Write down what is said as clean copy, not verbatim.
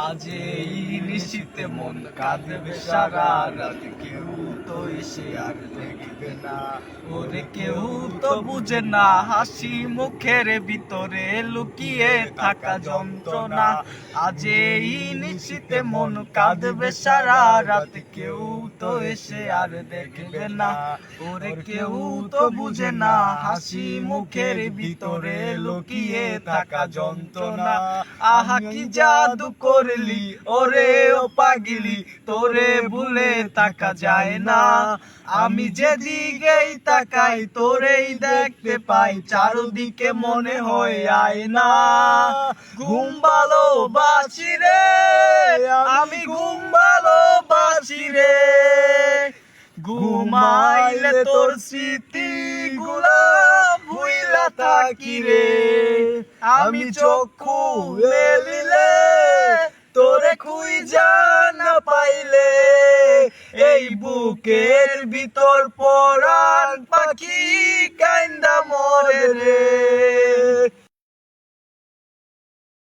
আজ এই নিশীথে মন কাঁদবে সারা রাত, কেউ তো এসে আর দেখবে না। ওরে কেউ তো বুঝে না হাসি মুখের ভিতরে লুকিয়ে থাকা যন্ত্রণা। আজ এই নিশীথে মন কাঁদবে সারা রাত, কেউ তো এসে আর দেখবে না। ওরে কেউ তো বুঝে না হাসি মুখের ভিতরে লুকিয়ে থাকা যন্ত্রণা। আহা কি জাদু করলি ওরে ও পাগলি, তোরে ভুলে থাকা যায় না। আমি যেদিকেই তাকাই তোরেই দেখতে পাই, চারদিকে মনে হয় আয়না। ঘুম ভালোবাসি রে, আমি ঘুম ভালোবাসি রে। ঘুমাইলে তোর স্মৃতি গুলা ভুইলা থাকি রে। আমি চক্ষু মেলিলে তোরে খুঁজা না পাইলে, এই বুকের ভিতর পরাণ পাখি কান্দা মরে রে।